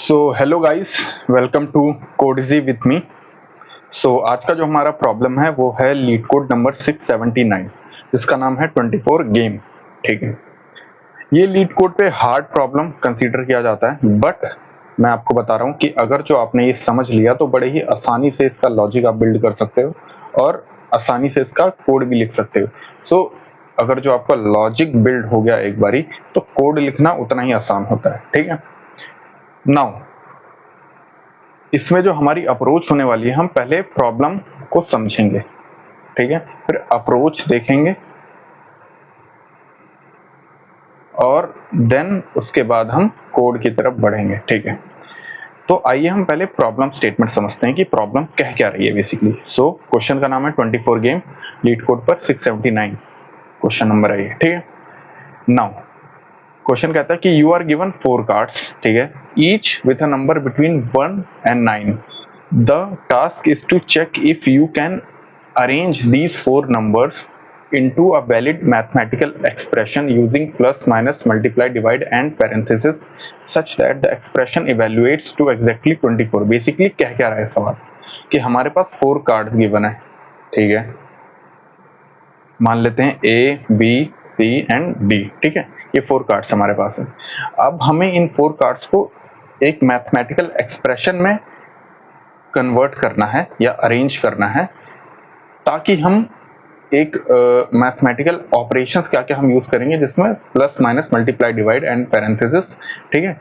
So hello guys, welcome to कोडिजी with me. आज का जो हमारा प्रॉब्लम है वो है लीड कोड नंबर 679, जिसका नाम है 24 गेम। ठीक है, ये लीड कोड पे हार्ड प्रॉब्लम कंसीडर किया जाता है, बट मैं आपको बता रहा हूँ कि अगर जो आपने ये समझ लिया तो बड़े ही आसानी से इसका लॉजिक आप बिल्ड कर सकते हो और आसानी से इसका कोड भी लिख सकते हो। अगर जो आपका लॉजिक बिल्ड हो गया एक बारी, तो कोड लिखना उतना ही आसान होता है। ठीक है, नाउ इसमें जो हमारी अप्रोच होने वाली है, हम पहले प्रॉब्लम को समझेंगे, ठीक है, फिर अप्रोच देखेंगे और देन उसके बाद हम कोड की तरफ बढ़ेंगे। ठीक है, तो आइए हम पहले प्रॉब्लम स्टेटमेंट समझते हैं कि प्रॉब्लम कह क्या रही है बेसिकली। क्वेश्चन का नाम है 24 गेम, लीड कोड पर 679 क्वेश्चन नंबर है ये। ठीक है, नाउ क्वेश्चन कहता है कि यू आर गिवन 4 कार्ड्स, ठीक है, each with a number between 1 and 9. The task is to check if you can arrange these 4 numbers into a valid mathematical expression using plus, minus, multiply, divide and parenthesis such that the expression evaluates to exactly 24. Basically कह क्या रहा है सवाल कि हमारे पास 4 cards given है, ठीक है, मान लेते हैं A, B, C and D। ठीक है, ये 4 कार्ड्स हमारे पास है। अब हमें इन 4 कार्ड्स को एक मैथमेटिकल एक्सप्रेशन में कन्वर्ट करना है या अरेंज करना है, ताकि हम एक मैथमेटिकल ऑपरेशंस क्या क्या हम यूज करेंगे जिसमें plus, minus, multiply, divide and parenthesis, ठीक है,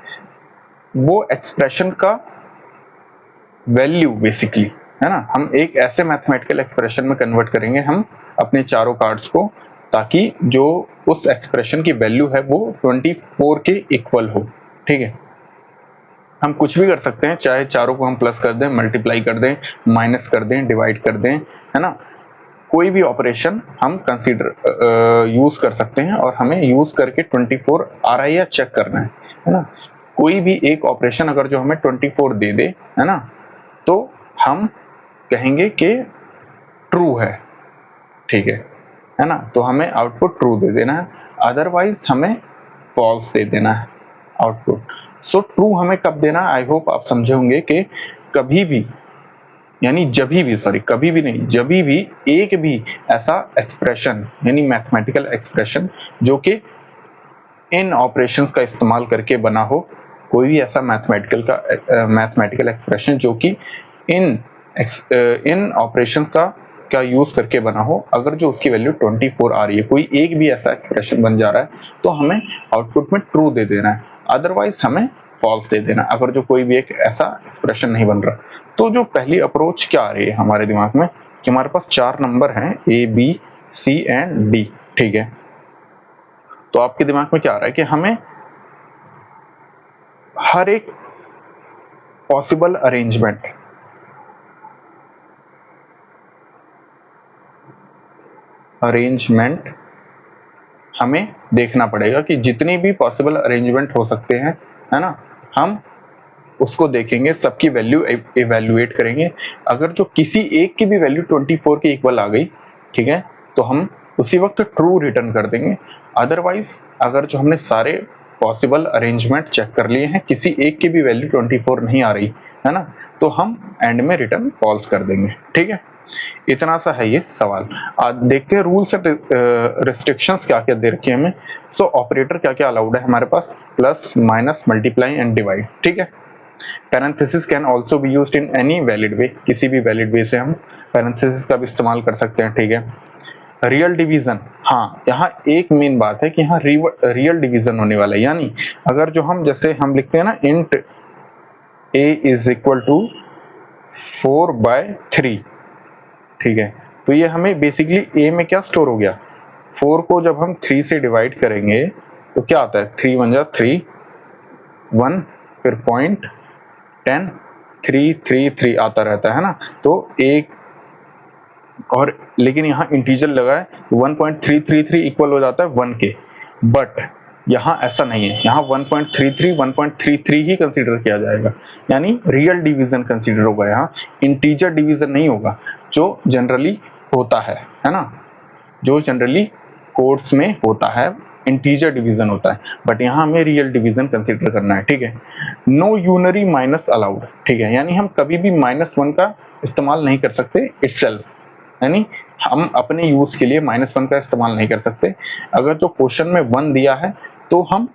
वो एक्सप्रेशन का वैल्यू बेसिकली है ना, हम एक ऐसे मैथमेटिकल एक्सप्रेशन में कन्वर्ट करेंगे हम अपने चारों कार्ड्स को, ताकि जो उस एक्सप्रेशन की वैल्यू है वो 24 के इक्वल हो। ठीक है, हम कुछ भी कर सकते हैं, चाहे चारों को हम प्लस कर दें, मल्टीप्लाई कर दें, माइनस कर दें, डिवाइड कर दें, है ना, कोई भी ऑपरेशन हम कंसीडर यूज कर सकते हैं और हमें यूज करके 24 आ रहा है या चेक करना है ना। कोई भी एक ऑपरेशन अगर जो हमें 24 दे दे, है ना, तो हम कहेंगे कि ट्रू है। ठीक है ना, तो हमें आउटपुट ट्रू दे देना है, अदरवाइज हमें फॉल्स दे देना है आउटपुट। ट्रू हमें कब देना है, आई होप आप समझे होंगे कि कभी भी, यानी जभी भी, सॉरी कभी भी नहीं, जभी भी एक भी ऐसा एक्सप्रेशन यानी मैथमेटिकल एक्सप्रेशन जो कि इन ऑपरेशंस का इस्तेमाल करके बना हो, कोई भी ऐसा मैथमेटिकल एक्सप्रेशन जो कि इन ऑपरेशंस का यूज करके बना हो, अगर जो उसकी वैल्यू 24 आ रही है, कोई एक भी ऐसा एक्सप्रेशन बन जा रहा है, तो हमें आउटपुट में ट्रू दे देना है, अदरवाइज हमें फॉल्स दे देना अगर जो कोई भी एक ऐसा एक्सप्रेशन नहीं बन रहा। तो जो पहली अप्रोच क्या आ रही है हमारे दिमाग में कि हमारे पास 4 नंबर हैं A, B, C and D। ठीक है, तो आपके दिमाग में क्या आ रहा है कि हमें हर एक पॉसिबल अरेंजमेंट हमें देखना पड़ेगा कि जितनी भी पॉसिबल अरेंजमेंट हो सकते हैं, है ना, हम उसको देखेंगे, सबकी वैल्यू इवैल्यूएट करेंगे। अगर जो किसी एक की भी वैल्यू 24 के इक्वल आ गई, ठीक है, तो हम उसी वक्त ट्रू रिटर्न कर देंगे। अदरवाइज अगर जो हमने सारे पॉसिबल अरेंजमेंट चेक कर लिए हैं, किसी एक की भी वैल्यू 24 नहीं आ रही है ना, तो हम एंड में रिटर्न फॉल्स कर देंगे। ठीक है, इतना सा है ये सवाल। आज देखते हैं रूल्स एंड रिस्ट्रिक्शंस क्या क्या दे रखी है हमें। ऑपरेटर क्या क्या अलाउड है हमारे पास, plus, minus, multiply and divide. ठीक है, parenthesis can also be used in any valid way, किसी भी वैलिड वे से हम पैरेंथेसिस का भी इस्तेमाल कर सकते हैं। ठीक है, रियल डिवीजन, हाँ यहाँ एक मेन बात है कि यहाँ रियल डिवीजन होने वाला है, यानी अगर जो हम जैसे हम लिखते हैं ना, int a is equal to 4/3, ठीक है, तो ये हमें बेसिकली a में क्या स्टोर हो गया, 4 को जब हम 3 से डिवाइड करेंगे तो क्या आता है, 3 1 जा 3, 1 फिर 0.10, 3 3 3 आता रहता है ना, तो एक और, लेकिन यहाँ इंटीजर लगा है, 1.333 इक्वल हो जाता है 1 के, बट यहाँ ऐसा नहीं है, यहाँ 1.33 ही कंसीडर किया जाएगा, यानी रियल डिवीजन कंसीडर होगा, यहाँ इंटीजर डिवीजन नहीं होगा, जो जनरली होता है ना, जो जनरली कोड्स में होता है इंटीजर डिवीजन होता है, बट यहाँ हमें रियल डिवीजन कंसिडर करना है, ठीक है। नो यूनरी माइनस अलाउड, ठीक है, यानी हम कभी भी -1 का इस्तेमाल नहीं कर सकते इटसेल्फ, यानी हम अपने यूज के लिए -1 का इस्तेमाल नहीं कर सकते। अगर जो क्वेश्चन में 1 दिया है तो हम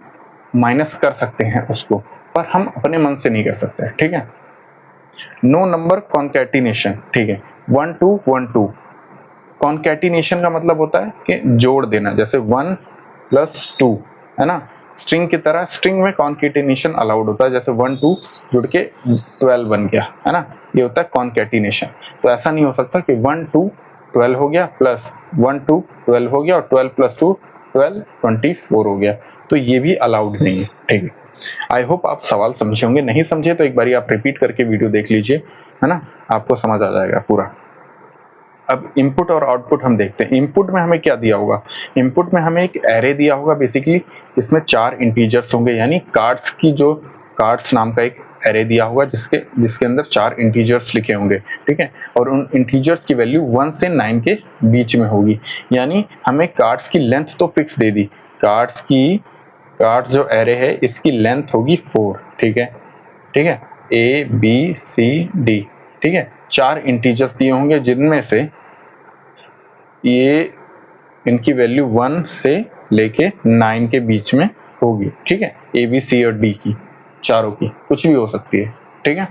माइनस कर सकते हैं उसको, पर हम अपने मन से नहीं कर सकते, ठीक है। नो नंबर कॉन्कैटिनेशन, ठीक है, 1 2 1 2। कॉन्कैटिनेशन का मतलब होता है कि जोड़ देना, जैसे 1 + 2, है ना। स्ट्रिंग की तरह स्ट्रिंग में कॉन्कैटिनेशन अलाउड होता है, जैसे 1 2 जुड़ के 12 बन गया, है ना, ये होता है कॉन्कैटिनेशन। तो ऐसा नहीं हो सकता कि 1 2 12 हो गया प्लस 1 2 12 हो गया और 12 + 2 12 24 हो गया, तो ये भी अलाउड नहीं है, ठीक है। आई होप आप सवाल समझे होंगे, नहीं समझे तो एक बार आप रिपीट करके वीडियो देख लीजिए, है ना, आपको समझ आ जाएगा पूरा। अब इनपुट और आउटपुट हम देखते हैं। इनपुट में हमें क्या दिया होगा, इनपुट में हमें एक एरे दिया होगा बेसिकली, इसमें 4 इंटीजर्स होंगे, यानी कार्ड्स की जो कार्ड्स नाम का एक एरे दिया होगा जिसके अंदर 4 इंटीजर्स लिखे होंगे, ठीक है, और उन इंटीजर्स की वैल्यू 1 से 9 के बीच में होगी, यानी हमें कार्ड्स की लेंथ तो फिक्स दे दी, कार्ड्स जो एरे है इसकी लेंथ होगी 4, ठीक है, ठीक है, A B C D, ठीक है, 4 इंटीजर्स दिए होंगे जिनमें से ये इनकी वैल्यू 1 से लेके 9 के बीच में होगी, ठीक है, A B C और D की, चारों की, कुछ भी हो सकती है, ठीक है।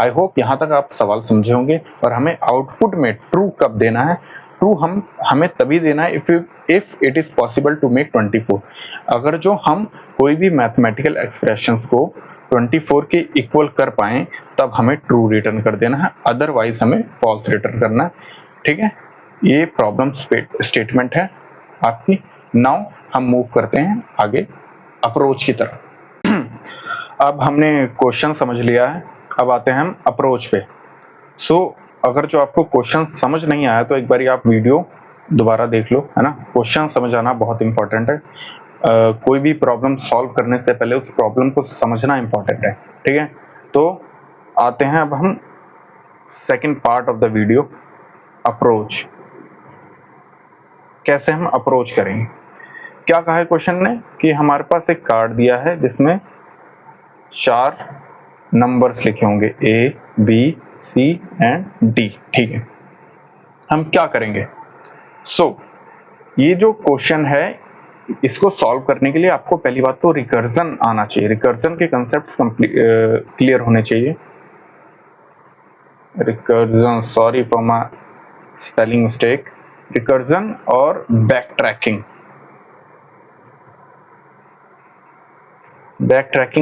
आई होप यहाँ तक आप सवाल समझे होंगे। और हमें आउटपुट में ट्रू कब देना है, ट्रू हमें तभी देना है if it is possible to make 24, अगर जो हम कोई भी मैथमेटिकल एक्सप्रेशंस को 24 के इक्वल कर पाए तब हमें ट्रू रिटर्न कर देना है, अदरवाइज हमें फॉल्स रिटर्न करना है, ठीक है। ये प्रॉब्लम स्टेटमेंट है आपकी। नाउ हम मूव करते हैं आगे अप्रोच की तरफ। अब हमने क्वेश्चन समझ लिया है, अब आते हैं हम अप्रोच पे। अगर जो आपको क्वेश्चन समझ नहीं आया तो एक बार आप वीडियो दोबारा देख लो, है ना, क्वेश्चन समझ आना बहुत इंपॉर्टेंट है। कोई भी प्रॉब्लम सॉल्व करने से पहले उस प्रॉब्लम को समझना इंपॉर्टेंट है, ठीक है। तो आते हैं अब हम second part of the video, approach. कैसे हम अप्रोच करेंगे, क्या कहा है क्वेश्चन ने कि हमारे पास एक कार्ड दिया है जिसमें 4 नंबर्स लिखे होंगे A B C and D, ठीक है। हम क्या करेंगे, ये जो क्वेश्चन है इसको सॉल्व करने के लिए आपको पहली बात तो रिकर्जन आना चाहिए, रिकर्जन के कंसेप्ट्स क्लियर होने चाहिए। Recursion, sorry for my spelling mistake, recursion और बैक ट्रैकिंग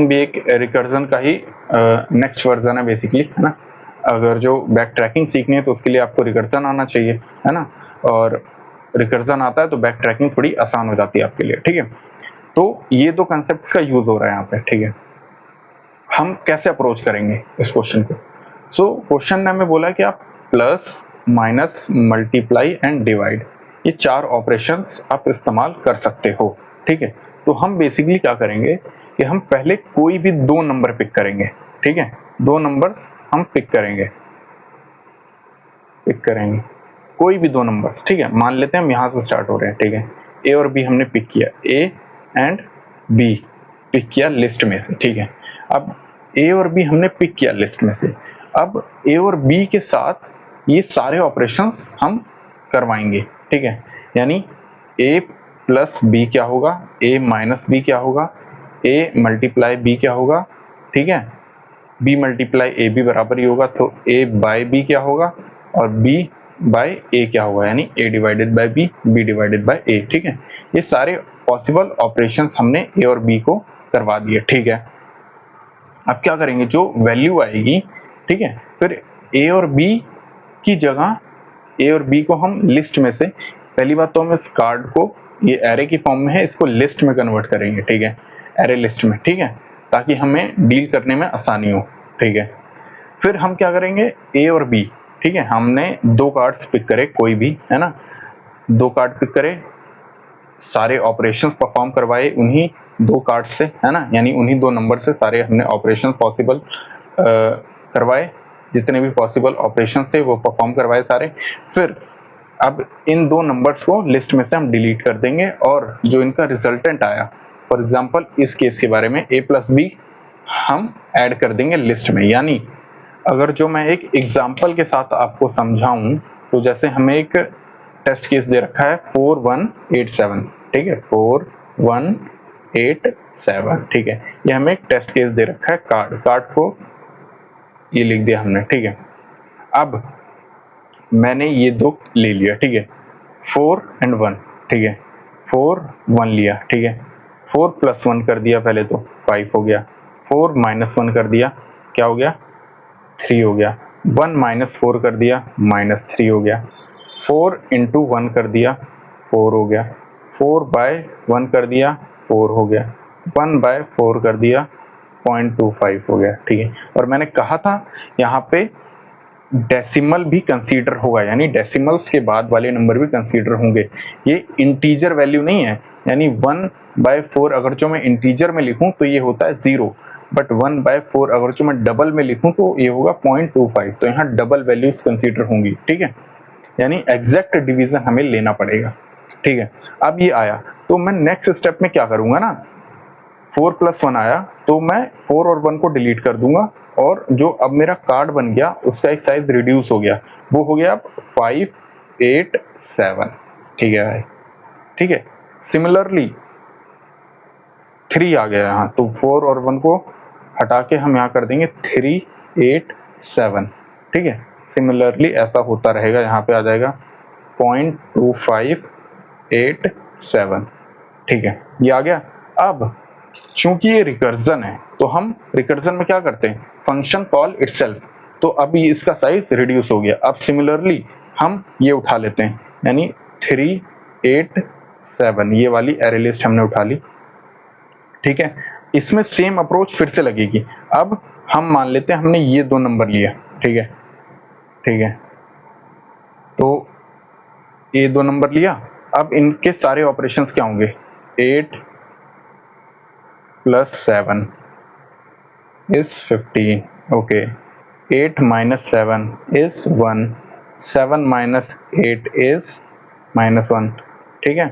भी एक रिकर्जन का ही नेक्स्ट वर्जन है बेसिकली, है ना। अगर जो बैक ट्रैकिंग सीखनी है तो उसके लिए आपको रिकर्जन आना चाहिए, है ना, और रिकर्जन आता है तो बैक ट्रैकिंग थोड़ी आसान हो जाती है आपके लिए, ठीक है। तो ये दो कंसेप्ट्स का यूज हो रहा है यहाँ पे, ठीक है। हम कैसे अप्रोच करेंगे इस क्वेश्चन को, क्वेश्चन ने हमें बोला कि आप plus minus multiply and divide, ये 4 ऑपरेशंस आप इस्तेमाल कर सकते हो, ठीक है। तो हम बेसिकली क्या करेंगे कि हम पहले कोई भी 2 नंबर पिक करेंगे, ठीक है, 2 नंबर्स हम पिक करेंगे कोई भी 2 नंबर्स, ठीक है। मान लेते हैं हम यहाँ से स्टार्ट हो रहे हैं, ठीक है। A और B हमने पिक किया, A एंड B पिक किया लिस्ट में से, ठीक है। अब A और B हमने पिक किया लिस्ट में से, अब A और B के साथ ये सारे ऑपरेशन हम करवाएंगे, ठीक है। यानी A प्लस B क्या होगा, A माइनस B क्या होगा, A मल्टीप्लाई B क्या होगा, ठीक है, B मल्टीप्लाई AB बराबर ही होगा, तो A बाय B क्या होगा और B बाय A क्या होगा, यानी A divided by B, B divided by A, ठीक है। ये सारे पॉसिबल ऑपरेशंस हमने A और B को करवा दिए, ठीक है। अब क्या करेंगे, जो वैल्यू आएगी, ठीक है, फिर A और B की जगह A और B को हम लिस्ट में से, पहली बात तो हम इस कार्ड को, ये एरे की फॉर्म में है, इसको लिस्ट में कन्वर्ट करेंगे, ठीक है, एरे लिस्ट में, ठीक है, ताकि हमें डील करने में आसानी हो, ठीक है। फिर हम क्या करेंगे, A और B, ठीक है, हमने 2 कार्ड्स पिक करे कोई भी, है ना, 2 कार्ड पिक करे, सारे ऑपरेशंस परफॉर्म करवाए उन्हीं 2 कार्ड से, है ना, यानी उन्हीं 2 नंबर से सारे हमने ऑपरेशन पॉसिबल करवाए, जितने भी पॉसिबल ऑपरेशन थे वो परफॉर्म करवाए सारे। फिर अब इन दो नंबर्स को लिस्ट में से हम डिलीट कर देंगे और जो इनका रिजल्टेंट आया, फॉर एग्जांपल इस केस के बारे में a प्लस बी हम ऐड कर देंगे लिस्ट में। यानी अगर जो मैं एक एग्जांपल के साथ आपको समझाऊं तो जैसे हमें एक टेस्ट केस दे रखा है 4187, ठीक है, 4187, ठीक है, ये हमें एक टेस्ट केस दे रखा है। कार्ड को ये लिख दिया हमने, ठीक है। अब मैंने ये दो ले लिया, ठीक है, 4 and 1, ठीक है, 4 1 लिया, ठीक है, 4 प्लस 1 कर दिया पहले तो 5 हो गया, 4 माइनस 1 कर दिया क्या हो गया 3 हो गया, 1 माइनस 4 कर दिया -3 हो गया, 4 इंटू 1 कर दिया 4 हो गया, 4 बाय 1 कर दिया 4 हो गया, 1 बाय 4 कर दिया 0.25 हो गया, ठीक है। और मैंने कहा था यहाँ पे डेसिमल भी कंसीडर होगा, यानी डेसिमल्स के बाद वाले नंबर भी कंसीडर होंगे। ये इंटीजर वैल्यू नहीं है, यानी 1/4 अगर जो मैं इंटीजर में लिखूं तो ये होता है 0, बट 1/4 अगर जो मैं डबल में लिखूं तो ये होगा 0.25, तो यहाँ डबल वैल्यूज कंसीडर होंगी, ठीक है, यानी एग्जैक्ट डिवीजन हमें लेना पड़ेगा, ठीक है। अब ये आया तो मैं नेक्स्ट स्टेप में क्या करूंगा ना, 4 प्लस 1 आया तो मैं 4 और 1 को डिलीट कर दूंगा और जो अब मेरा कार्ड बन गया उसका एक साइज रिड्यूस हो गया, वो हो गया अब 587, ठीक है भाई, ठीक है। सिमिलरली 3 आ गया यहाँ, तो 4 और 1 को हटा के हम यहाँ कर देंगे 387, ठीक है। सिमिलरली ऐसा होता रहेगा, यहाँ पे आ जाएगा 0.2587, ठीक है, ये आ गया। अब चूंकि ये रिकर्जन है तो हम रिकर्जन में क्या करते हैं, फंक्शन कॉल इटसेल्फ, तो अब ये इसका साइज रिड्यूस हो गया। अब सिमिलरली हम ये उठा लेते हैं, यानी 387 ये वाली एरे लिस्ट हमने उठा ली, ठीक है। इसमें सेम अप्रोच फिर से लगेगी। अब हम मान लेते हैं हमने ये दो नंबर लिया, ठीक है, ठीक है, तो ये दो नंबर लिया। अब इनके सारे ऑपरेशंस क्या होंगे, 8 plus 7 is 15, okay, 8 minus 7 is 1, 7 minus 8 is -1, ठीक है,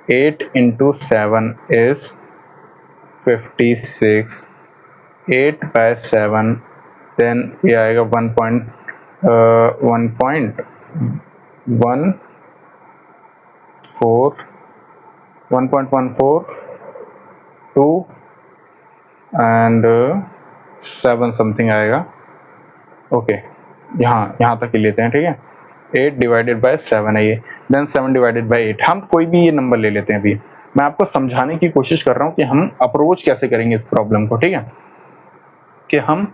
8 into 7 is 56, 8 by 7 then ये आएगा 1.14 एंड 7 समथिंग आएगा, ओके, यहाँ तक ही लेते हैं, ठीक है। 8 डिवाइडेड बाय 7 है ये, देन 7 डिवाइडेड बाय 8, हम कोई भी ये नंबर ले लेते हैं। अभी मैं आपको समझाने की कोशिश कर रहा हूँ कि हम अप्रोच कैसे करेंगे इस प्रॉब्लम को, ठीक है, कि हम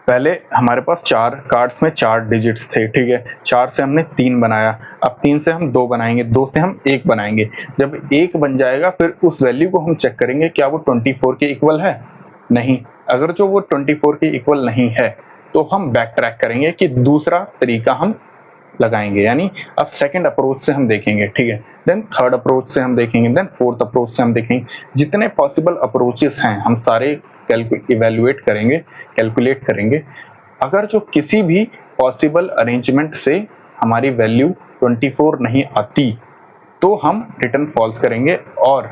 पहले हमारे पास 4 कार्ड्स में 4 डिजिट्स थे, ठीक है, 4 से हमने 3 बनाया, अब 3 से हम 2 बनाएंगे, 2 से हम 1 बनाएंगे। जब 1 बन जाएगा फिर उस वैल्यू को हम चेक करेंगे क्या वो 24 के इक्वल है, नहीं, अगर जो वो 24 के इक्वल नहीं है तो हम बैक ट्रैक करेंगे कि दूसरा तरीका हम लगाएंगे, यानी अब सेकंड अप्रोच से हम देखेंगे, ठीक है, देन थर्ड अप्रोच से हम देखेंगे, देन फोर्थ अप्रोच से हम देखेंगे। जितने पॉसिबल अप्रोचेस हैं हम सारे इवेल्युएट करेंगे, कैलकुलेट करेंगे। अगर जो किसी भी पॉसिबल अरेंजमेंट से हमारी वैल्यू 24 नहीं आती तो हम रिटर्न फॉल्स करेंगे, और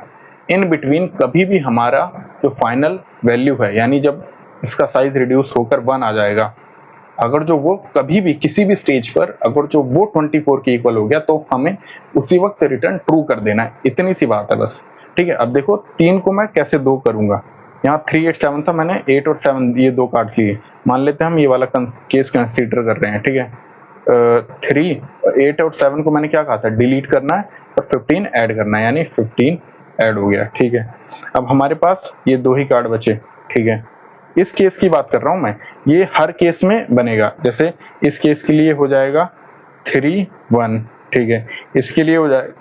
इन बिटवीन कभी भी हमारा जो फाइनल वैल्यू है, यानी जब इसका साइज रिड्यूस होकर 1 आ जाएगा, अगर जो वो कभी भी किसी भी स्टेज पर अगर जो वो 24 के इक्वल हो गया तो हमें उसी वक्त रिटर्न ट्रू कर देना है, इतनी सी बात है बस, ठीक है। अब देखो 3 को मैं कैसे 2 करूंगा, यहाँ 387 था, मैंने 8 और 7 ये 2 कार्ड लिए, मान लेते हैं हम ये वाला केस कंसीडर कर रहे हैं, ठीक है। 8 और 7 को मैंने क्या कहा था, डिलीट करना है और 15 ऐड करना है, यानी 15 ऐड हो गया, ठीक है। अब हमारे पास ये 2 ही कार्ड बचे, ठीक है, इस केस की बात कर रहा हूं मैं, ये हर केस में बनेगा। जैसे इस केस के लिए हो जाएगा 3 1, ठीक है, इसके लिए हो जाएगा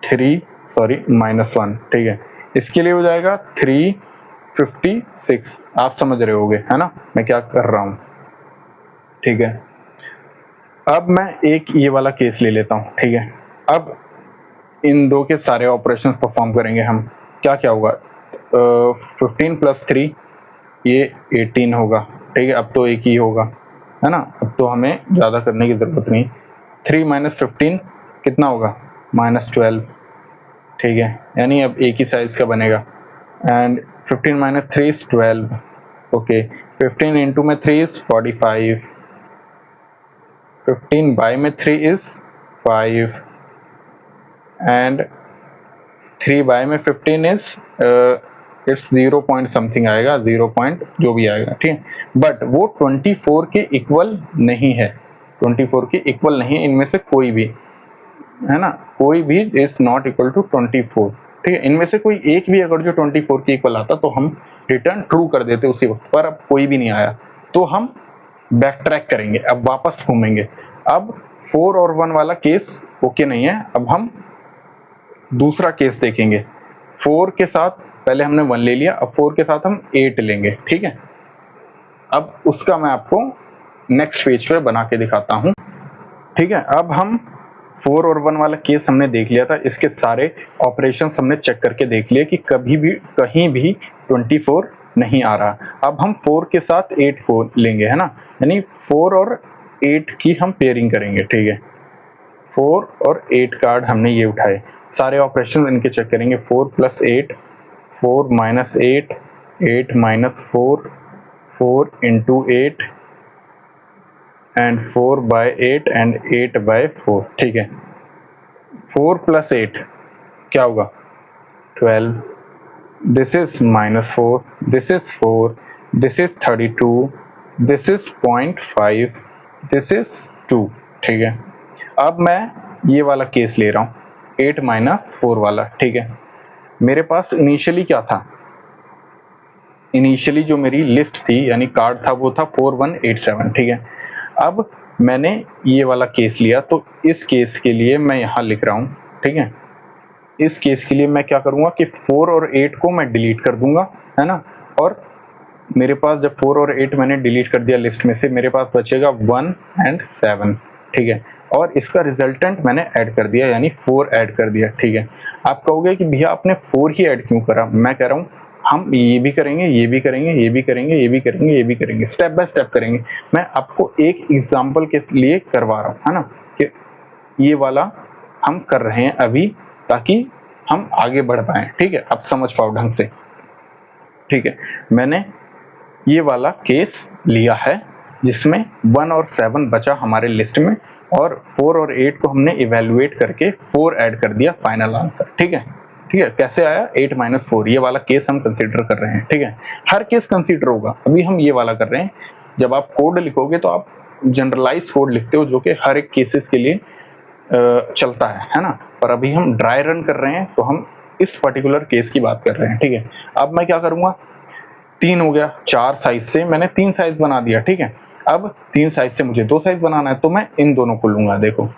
-1, ठीक है, इसके लिए हो जाएगा 356, आप समझ रहे होगे है ना मैं क्या कर रहा हूं, ठीक है। अब मैं एक ये वाला केस ले लेता हूं, ठीक है। अब इन 2 के सारे ऑपरेशंस परफॉर्म करेंगे हम, क्या क्या होगा, 15 + 3 ये 18 होगा, ठीक है, अब तो एक ही होगा, है ना, अब तो हमें ज़्यादा करने की ज़रूरत नहीं। 3 - 15 कितना होगा -12, ठीक है, यानी अब एक ही साइज का बनेगा। And 15 minus 3 is 12, okay. 15 into में 3 इज 45, 15 बाय में 3 इज 5 एंड 3 बाय में 15 इज इट्स 0 पॉइंट समथिंग आएगा, 0 पॉइंट जो भी आएगा, ठीक है। बट वो 24 के इक्वल नहीं है, 24 के इक्वल नहीं है इनमें से कोई भी, है ना, कोई भी इज नॉट इक्वल टू 24, ठीक है। इनमें से कोई एक भी अगर जो 24 के इक्वल आता तो हम रिटर्न ट्रू कर देते उसी वक्त, पर अब कोई भी नहीं आया तो हम बैक ट्रैक करेंगे, अब वापस घूमेंगे। अब 4 और 1 वाला केस ओके नहीं है, अब हम दूसरा केस देखेंगे। 4 के साथ पहले हमने 1 ले लिया, अब 4 के साथ हम 8 लेंगे, ठीक है। अब उसका मैं आपको नेक्स्ट पेज पे बना के दिखाता हूँ, ठीक है। अब हम 4 और 1 वाला केस हमने देख लिया था, इसके सारे ऑपरेशंस हमने चेक करके देख लिए कि कभी भी कहीं भी 24 नहीं आ रहा। अब हम 4 के साथ 8 को लेंगे, है ना, यानी 4 और 8 की हम पेयरिंग करेंगे, ठीक है। 4 और 8 कार्ड हमने ये उठाए, सारे ऑपरेशन इनके चेक करेंगे। 4 + 8, 4 - 8, 8 - 4, 4 × 8 एंड 4/8 एंड 8/4, ठीक है। 4 + 8 क्या होगा 12, this is -4, this is 4, this is 32, this is 0.5, this is 2, ठीक है। अब मैं ये वाला केस ले रहा हूँ, 8 - 4 वाला, ठीक है। मेरे पास इनिशियली क्या था, इनिशियली जो मेरी लिस्ट थी यानी कार्ड था वो था 4187, ठीक है। अब मैंने ये वाला केस लिया, तो इस केस के लिए मैं यहाँ लिख रहा हूँ, ठीक है। इस केस के लिए मैं क्या करूँगा कि 4 और 8 को मैं डिलीट कर दूंगा, है ना, और मेरे पास जब 4 और 8 मैंने डिलीट कर दिया लिस्ट में से, मेरे पास बचेगा 1 और 7, ठीक है। और इसका रिजल्टेंट मैंने ऐड कर दिया, यानी 4 ऐड कर दिया, ठीक है। आप कहोगे कि भैया आपने 4 ही ऐड क्यों करा, मैं कह रहा हूँ हम ये भी करेंगे, ये भी करेंगे, ये भी करेंगे, ये भी करेंगे, ये भी करेंगे, स्टेप बाय स्टेप करेंगे। मैं आपको एक एग्जाम्पल के लिए करवा रहा हूँ, है ना, कि ये वाला हम कर रहे हैं अभी ताकि हम आगे बढ़ पाए, ठीक है, आप समझ पाओ ढंग से, ठीक है। मैंने ये वाला केस लिया है जिसमें 1 और 7 बचा हमारे लिस्ट में, और 4 और 8 को हमने इवेल्युएट करके 4 ऐड कर दिया फाइनल आंसर, ठीक है। ठीक है, कैसे आया 8 - 4, ये वाला केस हम कंसीडर कर रहे हैं, ठीक है। हर केस कंसीडर होगा, अभी हम ये वाला कर रहे हैं। जब आप कोड लिखोगे तो आप जनरलाइज कोड लिखते हो जो कि हर एक केसेस के लिए चलता है ना, पर अभी हम ड्राई रन कर रहे हैं तो हम इस पर्टिकुलर केस की बात कर रहे हैं, ठीक है। अब मैं क्या करूंगा, 3 हो गया, 4 साइज से मैंने 3 साइज बना दिया, ठीक है। अब 3 साइज से मुझे 2 साइज बनाना है, तो मैं इन दोनों को लूंगा, देखो,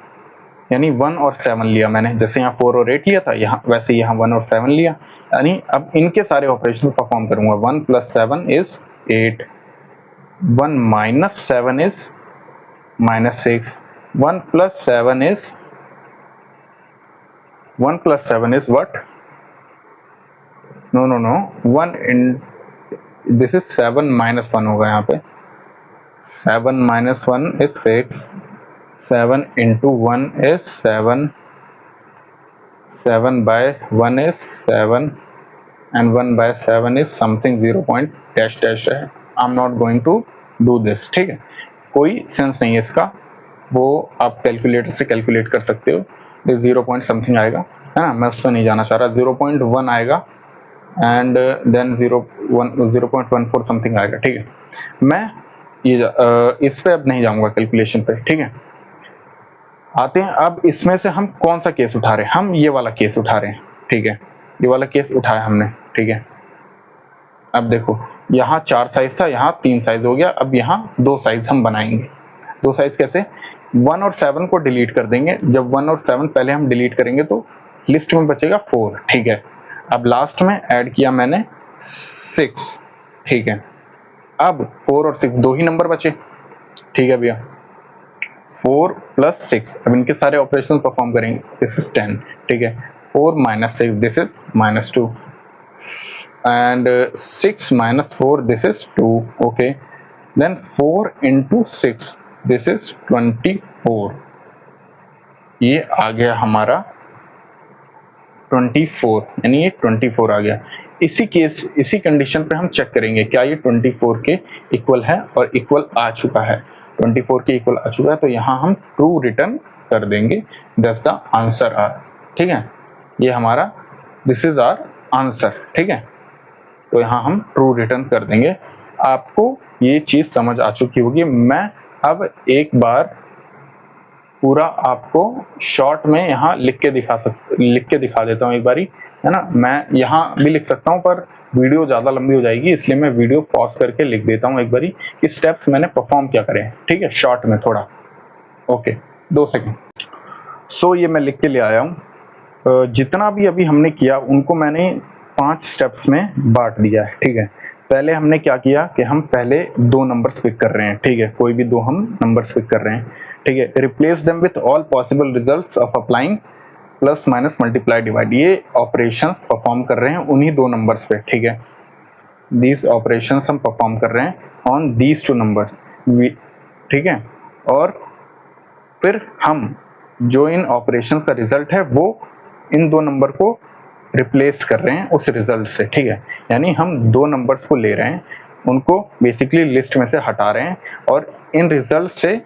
यानी 1 और 7 लिया मैंने, जैसे यहाँ 4 और 8 लिया था, यहाँ वैसे यहाँ 1 और 7 लिया, यानी अब इनके सारे ऑपरेशन परफॉर्म करूंगा। 1 + 7 is 8, 1 - 7 is -6, 1 + 7 is 1 + 7 is what? No, 1 in this is 7 - 1 होगा यहाँ पे। 7 - 1 is 6, 7 × 1 is 7, 7/1 is 7 and 1/7 is something 0 point dash dash है। I'm not going to do this, ठीक है, कोई सेंस नहीं है इसका, वो आप कैलकुलेटर से कैलकुलेट कर सकते हो, 0 point समथिंग आएगा, है ना, मैं उसमें नहीं जाना चाह रहा। 0.1 आएगा एंड देन 0.14 समथिंग आएगा, ठीक है। मैं ये इस पे अब नहीं जाऊंगा कैलकुलेशन पे, ठीक है। आते हैं अब इसमें से हम कौन सा केस उठा रहे हैं, हम ये वाला केस उठा रहे हैं, ठीक है। ये वाला केस उठाया हमने, ठीक है। अब देखो यहाँ 4 साइज था, यहाँ 3 साइज हो गया, अब यहाँ 2 साइज हम बनाएंगे। 2 साइज कैसे, 1 और 7 को डिलीट कर देंगे। जब 1 और 7 पहले हम डिलीट करेंगे तो लिस्ट में बचेगा 4, ठीक है। अब लास्ट में ऐड किया मैंने 6, ठीक है। अब 4 और 6 दो ही नंबर बचे, ठीक है भैया, 4 + 6। अब इनके सारे ऑपरेशन परफॉर्म करेंगे, दिस इज 10, ठीक है। 4 - 6 this is -2 and 6 - 4 this is 2, okay. Then 4 × 6 this is 24, ये आ गया हमारा 24, यानी ये 24 आ गया। इसी कंडीशन पे हम चेक करेंगे क्या ये 24 के इक्वल है, और इक्वल आ चुका है, 24 के इक्वल आ चुका है, तो यहाँ हम ट्रू रिटर्न कर देंगे, दैट्स द आंसर आर। ठीक है, ये हमारा दिस इज आर आंसर। ठीक है, तो यहाँ हम ट्रू रिटर्न कर देंगे। आपको ये चीज समझ आ चुकी होगी। मैं अब एक बार पूरा आपको शॉर्ट में यहाँ लिख के दिखा देता हूँ एक बारी, है ना। मैं यहाँ भी लिख सकता हूँ पर वीडियो ज़्यादा लंबी हो जाएगी, इसलिए मैं वीडियो पॉज करके लिख देता हूँ एक बारी कि स्टेप्स मैंने परफॉर्म क्या करे। ठीक है, शॉर्ट में थोड़ा। Okay, 2 second. सो ये मैं लिख के ले आया हूँ। जितना भी अभी हमने किया उनको मैंने 5 स्टेप्स में बांट दिया है। ठीक है, पहले हमने क्या किया कि हम पहले 2 नंबर्स पिक कर रहे हैं। ठीक है, कोई भी 2 हम नंबर्स पिक कर रहे हैं। ठीक है, replace them with all possible results of applying plus minus multiply divide. ये ऑपरेशंस परफॉर्म कर रहे हैं उन्हीं 2 नंबर्स पे। ठीक है, दीज ऑपरेशंस हम परफॉर्म कर रहे हैं ऑन दीज 2 नंबर्स। ठीक है, और फिर हम जो इन ऑपरेशंस का रिजल्ट है वो इन 2 नंबर को रिप्लेस कर रहे हैं उस रिजल्ट से। ठीक है, यानी हम 2 नंबर्स को ले रहे हैं, उनको बेसिकली लिस्ट में से हटा रहे हैं और इन रिजल्ट से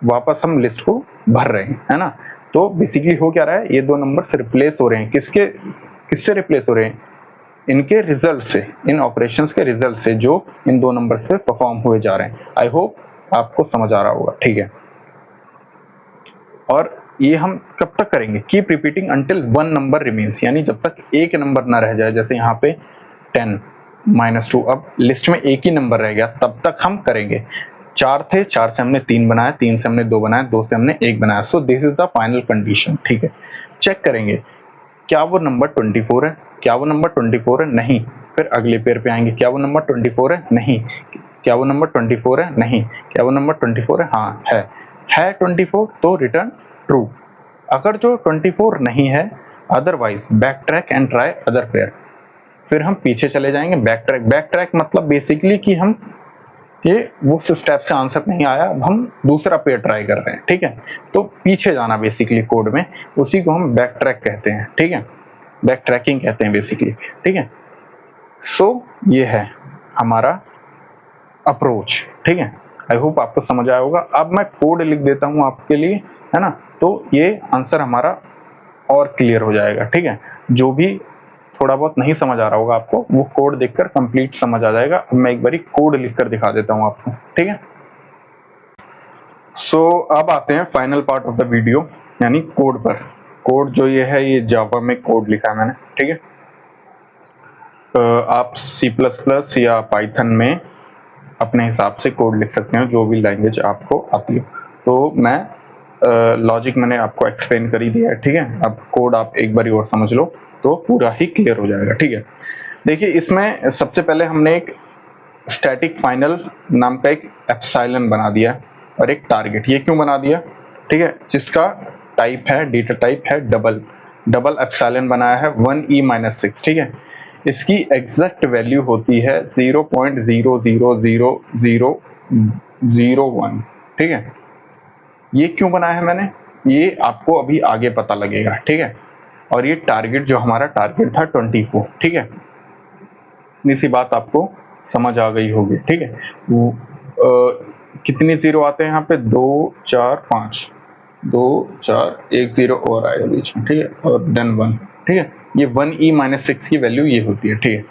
वापस हम लिस्ट को भर रहे हैं, है ना। तो बेसिकली हो क्या रहा है, ये 2 नंबर्स रिप्लेस हो रहे हैं। किससे रिप्लेस हो रहे हैं? इनके रिजल्ट से, इन ऑपरेशंस के रिजल्ट से जो इन 2 नंबर्स पे परफॉर्म हुए जा रहे हैं। आई होप आपको समझ आ रहा होगा। ठीक है, और ये हम कब तक करेंगे? Keep repeating until 1 number remains, यानी जब तक एक नंबर ना रह जाए। जैसे यहाँ पे 10 -2, अब लिस्ट में एक ही नंबर रह गया, तब तक हम करेंगे। 4 थे, 4 से हमने 3 बनाया, 3 से हमने 2 बनाया, 2 से हमने 1 बनाया। So this is the final condition. ठीक है, चेक करेंगे क्या वो नंबर 24 है, क्या वो नंबर 24 है, नहीं। फिर अगले पेयर पे आएंगे, क्या वो नंबर 24 है, नहीं। क्या वो नंबर 24 है, नहीं। क्या वो नंबर 24 है, हाँ है 24, तो रिटर्न ट्रू। अगर जो 24 नहीं है, otherwise back track and try other pair. फिर हम पीछे चले जाएंगे। बैक ट्रैक मतलब बेसिकली कि हम ये वो स्टेप से आंसर नहीं आया, अब हम दूसरा पेयर ट्राई कर रहे हैं। ठीक है, तो पीछे जाना बेसिकली कोड में, उसी को हम बैक ट्रैक कहते हैं। ठीक है, बैक ट्रैकिंग कहते हैं बेसिकली। ठीक है, सो ये है हमारा अप्रोच। ठीक है, आई होप आपको समझ आया होगा। अब मैं कोड लिख देता हूँ आपके लिए, है ना, तो ये आंसर हमारा और क्लियर हो जाएगा। ठीक है, जो भी थोड़ा बहुत नहीं समझ आ रहा होगा आपको, वो कोड देखकर कंप्लीट समझ आ जाएगा। अब मैं एक बारी कोड लिखकर दिखा देता हूँ आपको। ठीक है, सो अब आते हैं final part of the video, यानी कोड पर। कोड जो ये है, ये जावा में कोड लिखा है मैंने। ठीक है, आप C++ या पाइथन में अपने हिसाब से कोड लिख सकते हैं, जो भी लैंग्वेज आपको आती है। तो मैं लॉजिक मैंने आपको एक्सप्लेन कर ही दिया है। ठीक है, अब कोड आप एक बार और समझ लो तो पूरा ही क्लियर हो जाएगा। ठीक है, देखिए इसमें सबसे पहले हमने एक स्टैटिक फाइनल नाम का एक एप्सिलॉन बना दिया और एक टारगेट। ये क्यों बना दिया? ठीक है, जिसका टाइप है, डेटा टाइप है डबल एप्सिलॉन बनाया है 1e-6। ठीक है, इसकी एग्जैक्ट वैल्यू होती है 0.000001। ठीक है, ये क्यों बनाया है मैंने, ये आपको अभी आगे पता लगेगा। ठीक है, और ये टारगेट जो हमारा टारगेट था 24। ठीक है, इतनी सी बात आपको समझ आ गई होगी। ठीक है, कितने जीरो आते हैं यहाँ पे? 2 4 5, 2 4 1 0 और आएगा बीच में। ठीक है, और देन 1। ठीक है, ये 1e-6 की वैल्यू ये होती है। ठीक है,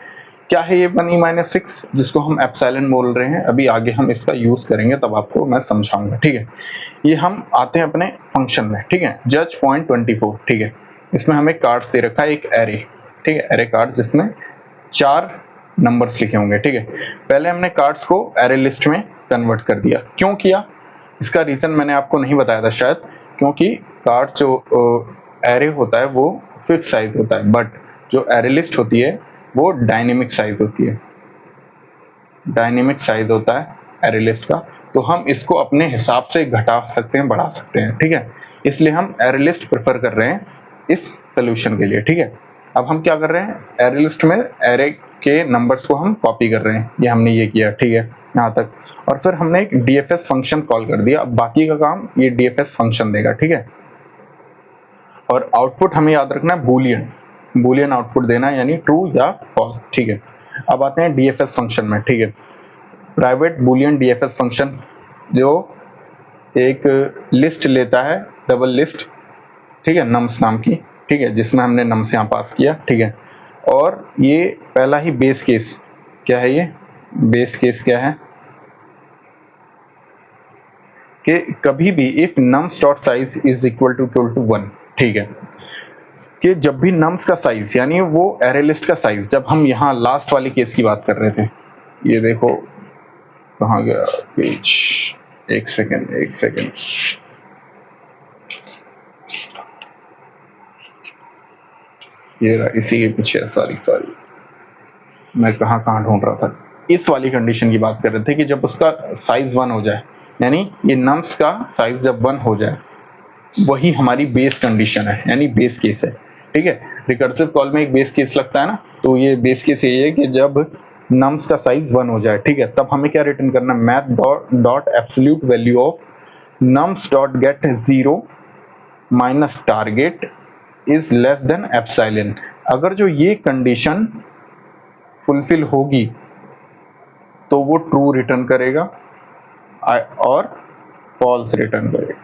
क्या है ये 1e-6 जिसको हम एप्सिलॉन बोल रहे हैं? अभी आगे हम इसका यूज करेंगे, तब आपको मैं समझाऊंगा। ठीक है, ये हम आते हैं अपने फंक्शन में। ठीक है, जज पॉइंट 24। ठीक है, इसमें हमें कार्ड्स दे रखा है, एक एरे। ठीक है, एरे कार्ड जिसमें 4 नंबर्स लिखे होंगे। ठीक है, पहले हमने कार्ड्स को एरे लिस्ट में कन्वर्ट कर दिया। क्यों किया? इसका रीजन मैंने आपको नहीं बताया था शायद, क्योंकि कार्ड जो एरे होता है वो फिक्स साइज होता है, बट जो एरे लिस्ट होती है वो डायनेमिक साइज होती है। डायनेमिक साइज होता है एरे लिस्ट का, तो हम इसको अपने हिसाब से घटा सकते हैं, बढ़ा सकते हैं। ठीक है, इसलिए हम एरे लिस्ट प्रेफर कर रहे हैं इस सोल्यूशन के लिए। ठीक है, अब हम क्या कर रहे हैं, एरे लिस्ट में एरे के नंबर्स को हम कॉपी कर रहे हैं। ये हमने ये किया। ठीक है, यहाँ तक। और फिर हमने एक DFS फंक्शन कॉल कर दिया। अब बाकी का काम ये DFS फंक्शन देगा। ठीक है, और आउटपुट हमें याद रखना है बूलियन आउटपुट देना है, यानी ट्रू या फॉल्स। ठीक है, अब आते हैं डीएफएस फंक्शन में। ठीक है, प्राइवेट बूलियन डीएफएस फंक्शन जो एक लिस्ट लेता है, डबल लिस्ट, ठीक है, नम्स नाम की, ठीक है, जिसमें हमने नम्स यहाँ पास किया। ठीक है, और ये पहला ही बेस केस क्या है, ये बेस केस क्या है कि कभी भी if nums dot size is equal to 1, ठीक है, कि जब भी नम्स का साइज यानी वो एरे लिस्ट का साइज, जब हम यहाँ लास्ट वाले केस की बात कर रहे थे, ये देखो कहाँ गया पेज, एक सेकेंड, ये रहा, इसी के पीछे, सॉरी मैं कहाँ ढूंढ रहा था। इस वाली कंडीशन की बात कर रहे थे कि जब उसका साइज 1 हो जाए, यानी ये नम्स का साइज जब 1 हो जाए, वही हमारी बेस कंडीशन है, यानी बेस केस है। ठीक है, रिकर्सिव कॉल में एक बेस केस लगता है ना, तो ये बेस केस ये है कि जब नम्स का साइज 1 हो जाए, ठीक है, तब हमें क्या रिटर्न करना है, math dot absolute value of nums dot gate 0 minus target is less then epsilon. अगर जो ये कंडीशन फुलफिल होगी तो वो ट्रू रिटर्न करेगा और फॉल्स रिटर्न करेगा।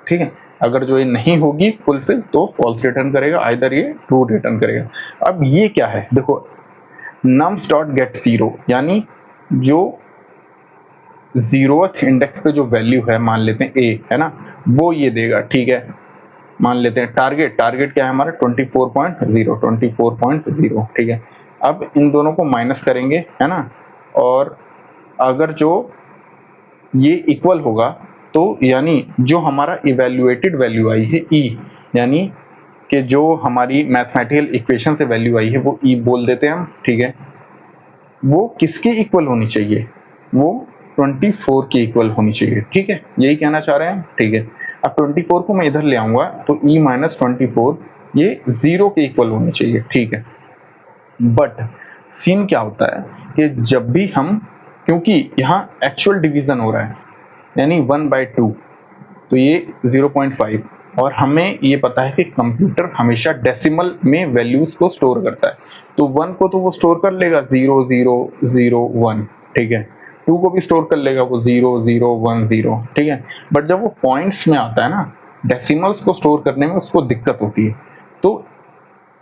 ठीक है, अगर जो ये नहीं होगी फुलफिल तो फॉल्स रिटर्न करेगा, आइदर ये ट्रू रिटर्न करेगा। अब ये क्या है, देखो नम्स डॉट गेट 0 यानी जो 0th इंडेक्स पे जो वैल्यू है, मान लेते हैं a है ना, वो ये देगा। ठीक है, मान लेते हैं टारगेट क्या है हमारा 24.0। ठीक है, अब इन दोनों को माइनस करेंगे, है ना, और अगर जो ये इक्वल होगा तो यानी जो हमारा इवेल्युएटेड वैल्यू आई है e, यानी कि जो हमारी मैथमेटिकल इक्वेशन से वैल्यू आई है वो e बोल देते हैं हम। ठीक है, वो किसके इक्वल होनी चाहिए, वो 24 के इक्वल होनी चाहिए। ठीक है, यही कहना चाह रहे हैं। ठीक है, अब 24 को मैं इधर ले आऊंगा तो e माइनस 24 ये 0 के इक्वल होनी चाहिए। ठीक है, बट सीन क्या होता है कि जब भी हम, क्योंकि यहाँ एक्चुअल डिवीजन हो रहा है यानी 1/2, तो ये 0.5, और हमें ये पता है कि कंप्यूटर हमेशा डेसिमल में वैल्यूज को स्टोर करता है, तो 1 को तो वो स्टोर कर लेगा 0 0 0 1, ठीक है, 2 को भी स्टोर कर लेगा वो 0 0 1 0, ठीक है, बट जब वो पॉइंट्स में आता है ना, डेसिमल्स को स्टोर करने में उसको दिक्कत होती है, तो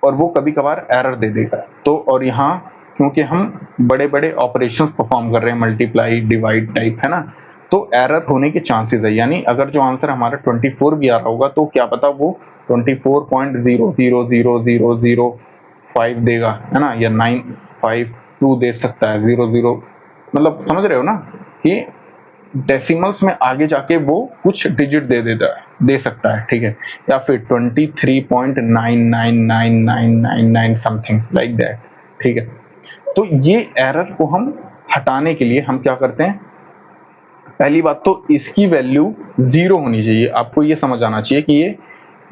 और वो कभी कभार एरर दे देगा। तो और यहाँ क्योंकि हम बड़े बड़े ऑपरेशंस परफॉर्म कर रहे हैं, मल्टीप्लाई डिवाइड टाइप, है ना, तो एरर होने के चांसेस है, यानी अगर जो आंसर हमारा 24 भी आ रहा होगा तो क्या पता वो 24.000005 देगा, है ना, या 952 दे सकता है, 00, मतलब समझ रहे हो ना कि डेसिमल्स में आगे जाके वो कुछ डिजिट दे सकता है। ठीक है, या फिर 23.999999 समथिंग लाइक दैट। ठीक है, तो ये एरर को हम हटाने के लिए हम क्या करते हैं, पहली बात तो इसकी वैल्यू 0 होनी चाहिए। आपको ये समझ आना चाहिए कि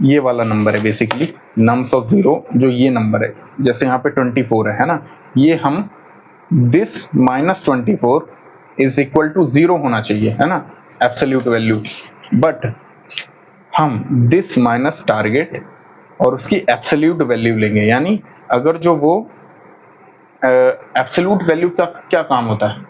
ये वाला नंबर है बेसिकली नम्स ऑफ 0, जो ये नंबर है, जैसे यहाँ पे 24 है ना, ये हम this minus 24 is equal to 0 होना चाहिए, है ना, एब्सोल्यूट वैल्यू, बट हम दिस माइनस टारगेट और उसकी एब्सोल्यूट वैल्यू लेंगे, यानी अगर जो वो एब्सोल्यूट वैल्यू का क्या काम होता है,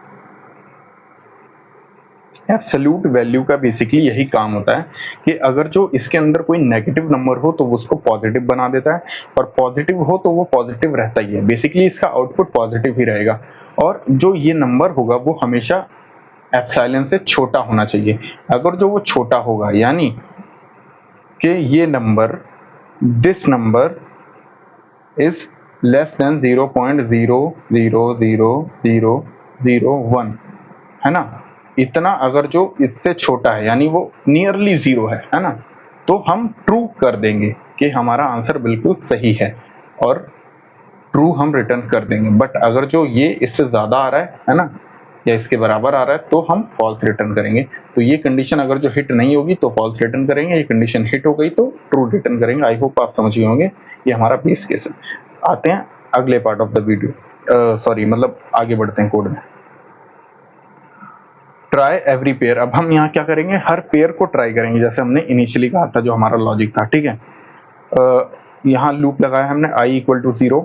एब्सोल्यूट वैल्यू का बेसिकली यही काम होता है कि अगर जो इसके अंदर कोई नेगेटिव नंबर हो तो वो उसको पॉजिटिव बना देता है, और पॉजिटिव हो तो वो पॉजिटिव रहता ही है, बेसिकली इसका आउटपुट पॉजिटिव ही रहेगा, और जो ये नंबर होगा वो हमेशा एप्सिलॉन से छोटा होना चाहिए। अगर जो वो छोटा होगा यानी कि ये number, this number is less then 0.000001, है ना, इतना अगर जो इससे छोटा है यानी वो नियरली 0 है ना, तो हम ट्रू कर देंगे कि हमारा आंसर बिल्कुल सही है और ट्रू हम रिटर्न कर देंगे। बट अगर जो ये इससे ज्यादा आ रहा है ना, या इसके बराबर आ रहा है, तो हम फॉल्स रिटर्न करेंगे। तो ये कंडीशन अगर जो हिट नहीं होगी तो फॉल्स रिटर्न करेंगे, ये कंडीशन हिट हो गई तो ट्रू रिटर्न करेंगे। आई होप आप समझ गए होंगे, ये हमारा बेस केस है। आते हैं अगले part of the video, sorry मतलब आगे बढ़ते हैं कोड में। ट्राई एवरी पेयर, अब हम यहाँ क्या करेंगे, हर पेयर को ट्राई करेंगे, जैसे हमने इनिशियली कहा था, जो हमारा लॉजिक था। ठीक है, यहाँ लूप लगाया हमने i equal to 0,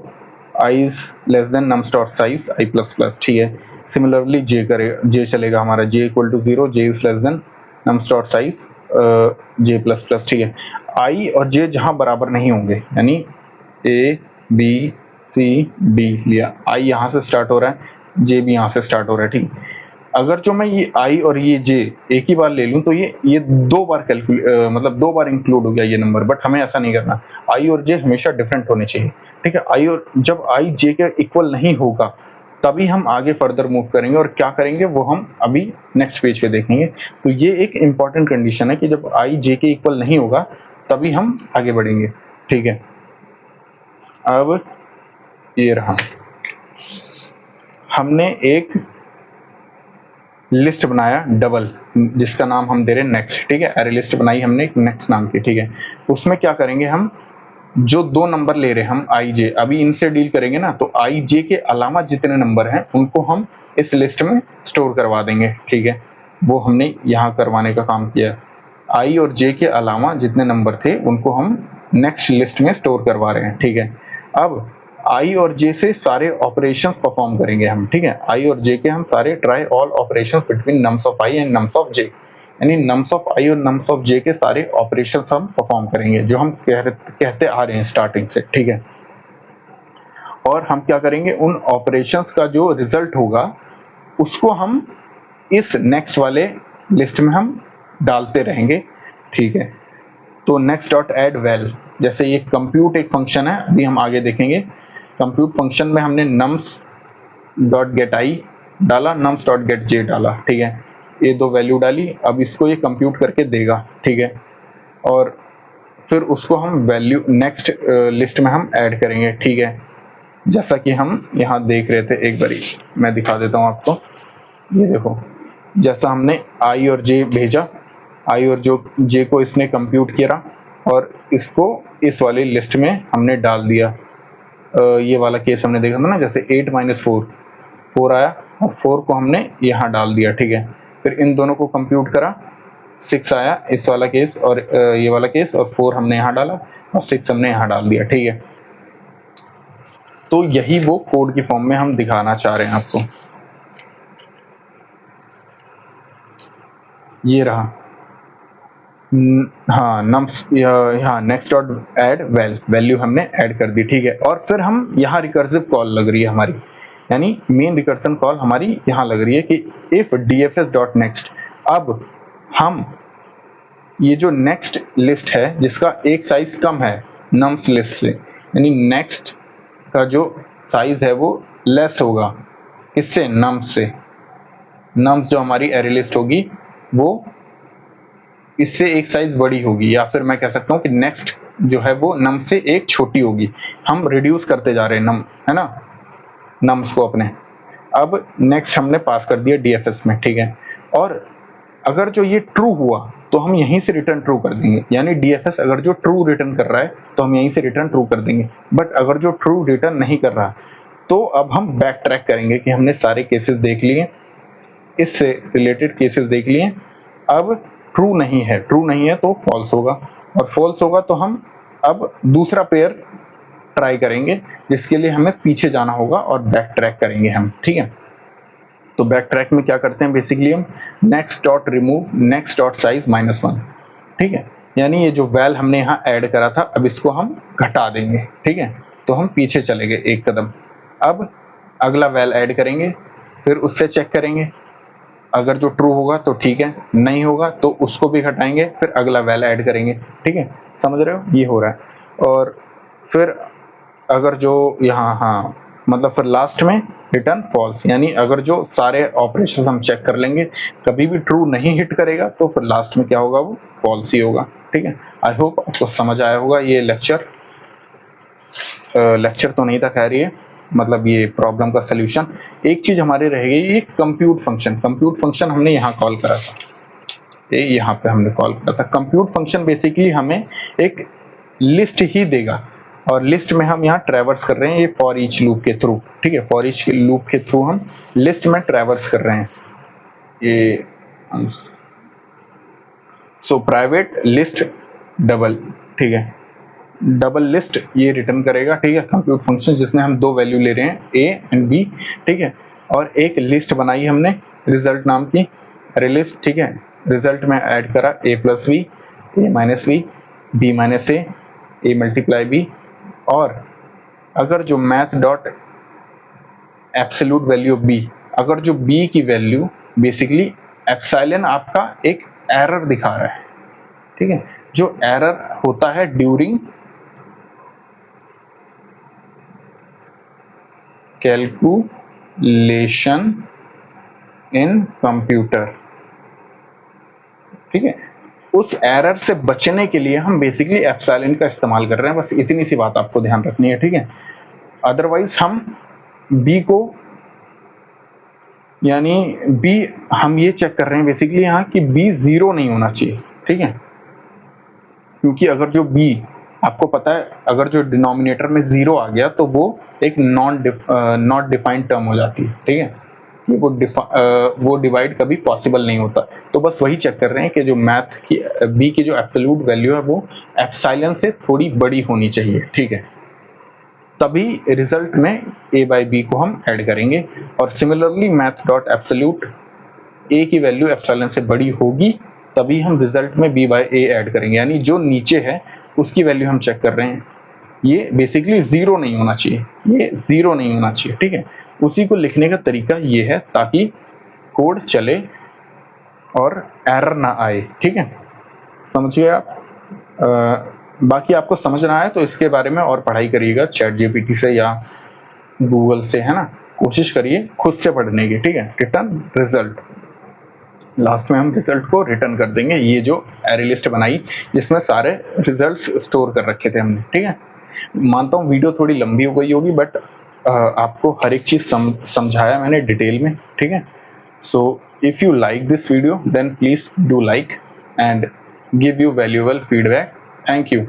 I is less than nums dot size i plus plus, ठीक है। सिमिलरली जे चलेगा हमारा, j equal to 0, j is less than nums dot size j plus plus, ठीक है। i और j जहाँ बराबर नहीं होंगे, यानी a b c d लिया, i यहाँ से स्टार्ट हो रहा है, j भी यहाँ से स्टार्ट हो रहा है, ठीक। अगर जो मैं ये i और ये j एक ही बार ले लूँ तो ये दो बार मतलब दो बार इंक्लूड हो गया ये नंबर, बट हमें ऐसा नहीं करना। i और j हमेशा डिफरेंट होने चाहिए, ठीक है। i और जब i j के इक्वल नहीं होगा तभी हम आगे फर्दर मूव करेंगे, और क्या करेंगे वो हम अभी नेक्स्ट पेज पे देखेंगे। तो ये एक इंपॉर्टेंट कंडीशन है कि जब i j के इक्वल नहीं होगा तभी हम आगे बढ़ेंगे, ठीक है। अब ये रहा, हमने एक लिस्ट बनाया डबल, जिसका नाम हम दे रहे हैं नेक्स्ट, ठीक है। एरे लिस्ट बनाई हमने एक नेक्स्ट नाम की, ठीक है। उसमें क्या करेंगे, हम जो दो नंबर ले रहे हैं हम आई जे, अभी इनसे डील करेंगे ना, तो आई जे के अलावा जितने नंबर हैं उनको हम इस लिस्ट में स्टोर करवा देंगे, ठीक है। वो हमने यहाँ करवाने का काम किया। आई और जे के अलावा जितने नंबर थे उनको हम नेक्स्ट लिस्ट में स्टोर करवा रहे हैं, ठीक है। अब आई और जे से सारे ऑपरेशंस परफॉर्म करेंगे हम, ठीक है। आई और जे के हम सारे try all operations between nums of I and nums of J, यानी नम्स ऑफ आई और नम्स ऑफ जे के सारे ऑपरेशंस हम परफॉर्म करेंगे, जो हम कहते आ रहे हैं स्टार्टिंग से, ठीक है। और हम क्या करेंगे, उन ऑपरेशंस का जो रिजल्ट होगा उसको हम इस नेक्स्ट वाले लिस्ट में हम डालते रहेंगे, ठीक है। तो नेक्स्ट डॉट एड वेल, जैसे ये कंप्यूट एक फंक्शन है, अभी हम आगे देखेंगे। कंप्यूट फंक्शन में हमने नम्स डॉट गेट आई डाला, नम्स डॉट गेट जे डाला, ठीक है। ये दो वैल्यू डाली, अब इसको ये कंप्यूट करके देगा, ठीक है। और फिर उसको हम वैल्यू नेक्स्ट लिस्ट में हम ऐड करेंगे, ठीक है। जैसा कि हम यहाँ देख रहे थे, एक बारी मैं दिखा देता हूँ आपको। ये देखो, जैसा हमने आई और जे भेजा, आई और जो जे को इसने कंप्यूट किया और इसको इस वाली लिस्ट में हमने डाल दिया। ये वाला केस हमने देखा था ना, जैसे 8 माइनस 4 आया और 4 को हमने यहाँ डाल दिया, ठीक है। फिर इन दोनों को कंप्यूट करा, 6 आया इस वाला केस और ये वाला केस, और 4 हमने यहाँ डाला और 6 हमने यहाँ डाल दिया, ठीक है। तो यही वो कोड की फॉर्म में हम दिखाना चाह रहे हैं आपको। ये रहा, हाँ नम्स, यहाँ नेक्स्ट डॉट ऐड वैल्यू हमने ऐड कर दी, ठीक है। और फिर हम यहाँ रिकर्सिव कॉल लग रही है हमारी, यानी मेन रिकर्सन कॉल हमारी यहाँ लग रही है कि इफ dfs डॉट नेक्स्ट। अब हम ये जो नेक्स्ट लिस्ट है जिसका एक साइज कम है नम्स लिस्ट से, यानी नेक्स्ट का जो साइज है वो लेस होगा किससे, नम्स से। नम्स जो हमारी एरे लिस्ट होगी वो इससे एक साइज बड़ी होगी, या फिर मैं कह सकता हूँ कि नेक्स्ट जो है वो नम से एक छोटी होगी। हम रिड्यूस करते जा रहे हैं नम, है ना, नम्स को अपने। अब नेक्स्ट हमने पास कर दिया डीएफएस में, ठीक है। और अगर जो ये ट्रू हुआ तो हम यहीं से रिटर्न ट्रू कर देंगे, यानी डीएफएस अगर जो ट्रू रिटर्न कर रहा है तो हम यहीं से रिटर्न ट्रू कर देंगे। बट अगर जो ट्रू रिटर्न नहीं कर रहा तो अब हम बैक ट्रैक करेंगे कि हमने सारे केसेस देख लिए, इससे रिलेटेड केसेस देख लिए। अब ट्रू नहीं है तो फॉल्स होगा, और फॉल्स होगा तो हम अब दूसरा पेयर ट्राई करेंगे, जिसके लिए हमें पीछे जाना होगा और बैक ट्रैक करेंगे हम, ठीक है। तो बैक ट्रैक में क्या करते हैं, बेसिकली हम next dot remove next dot size -1, ठीक है। यानी ये जो वैल हमने यहाँ ऐड करा था अब इसको हम घटा देंगे, ठीक है। तो हम पीछे चले गए एक कदम। अब अगला वैल ऐड करेंगे, फिर उससे चेक करेंगे, अगर जो ट्रू होगा तो ठीक है, नहीं होगा तो उसको भी घटाएंगे, फिर अगला वैल ऐड करेंगे, ठीक है। समझ रहे हो, ये हो रहा है। और फिर अगर जो यहाँ, हाँ मतलब फिर लास्ट में रिटर्न फॉल्स, यानी अगर जो सारे ऑपरेशन हम चेक कर लेंगे कभी भी ट्रू नहीं हिट करेगा तो फिर लास्ट में क्या होगा, वो फॉल्स ही होगा, ठीक है। आई होप आपको समझ आया होगा ये लेक्चर तो नहीं था, खैर ये मतलब ये प्रॉब्लम का सलूशन। एक चीज हमारी रह गई, ये कंप्यूट फंक्शन हमने यहाँ कॉल करा था, ये यहाँ पे हमने कॉल करा था। कंप्यूट फंक्शन बेसिकली हमें एक लिस्ट ही देगा, और लिस्ट में हम यहाँ ट्रैवर्स कर रहे हैं ये फॉर ईच लूप के थ्रू, ठीक है। फॉर ईच लूप के थ्रू हम लिस्ट में ट्रैवर्स कर रहे हैं ये। सो प्राइवेट लिस्ट डबल, ठीक है। डबल लिस्ट ये रिटर्न करेगा, ठीक है, कंप्यूट फंक्शन जिसमें हम दो वैल्यू ले रहे हैं a एंड b, ठीक है, और एक लिस्ट बनाई हमने रिजल्ट नाम की अरे लिस्ट, ठीक है, रिजल्ट में ऐड करा a plus B, a minus B, b minus a multiply b, और अगर जो math dot absolute value of b, अगर जो b की वैल्यू बेसिकली एप्सिलॉन आपका एक एरर दिखा रहा है, ठीक है, जो एरर होता है ड्यूरिंग कैलकुलेशन इन कंप्यूटर, ठीक है, उस एरर से बचने के लिए हम बेसिकली एप्सिलॉन का इस्तेमाल कर रहे हैं, बस इतनी सी बात आपको ध्यान रखनी है, ठीक है। अदरवाइज हम b को, यानी b हम ये चेक कर रहे हैं बेसिकली यहाँ कि b 0 नहीं होना चाहिए, ठीक है, क्योंकि अगर जो b आपको पता है अगर जो डिनोमिनेटर में 0 आ गया तो वो एक नॉट डिफाइंड टर्म हो जाती है, ठीक है, कि वो डिवाइड कभी पॉसिबल नहीं होता। तो बस वही चेक कर रहे हैं कि जो मैथ की b की जो एब्सोल्यूट वैल्यू है वो एप्सिलॉन से थोड़ी बड़ी होनी चाहिए, ठीक है, तभी रिजल्ट में a बाई b को हम ऐड करेंगे। और similarly math dot absolute a की वैल्यू एप्सिलॉन से बड़ी होगी तभी हम रिजल्ट में b बाई a ऐड करेंगे, यानी जो नीचे है उसकी वैल्यू हम चेक कर रहे हैं, ये बेसिकली 0 नहीं होना चाहिए, ये 0 नहीं होना चाहिए, ठीक है। उसी को लिखने का तरीका ये है ताकि कोड चले और एरर ना आए, ठीक है, समझिए आप। बाकी आपको समझ ना आए तो इसके बारे में और पढ़ाई करिएगा चैट जीपीटी से या गूगल से, है ना, कोशिश करिए खुद से पढ़ने की, ठीक है। रिटर्न रिजल्ट, लास्ट में हम रिजल्ट को रिटर्न कर देंगे, ये जो एरे लिस्ट बनाई जिसमें सारे रिजल्ट्स स्टोर कर रखे थे हमने, ठीक है। मानता हूँ वीडियो थोड़ी लंबी हो गई होगी बट आपको हर एक चीज समझाया मैंने डिटेल में, ठीक है। So if you like this video then please do like and give you valuable feedback. Thank you.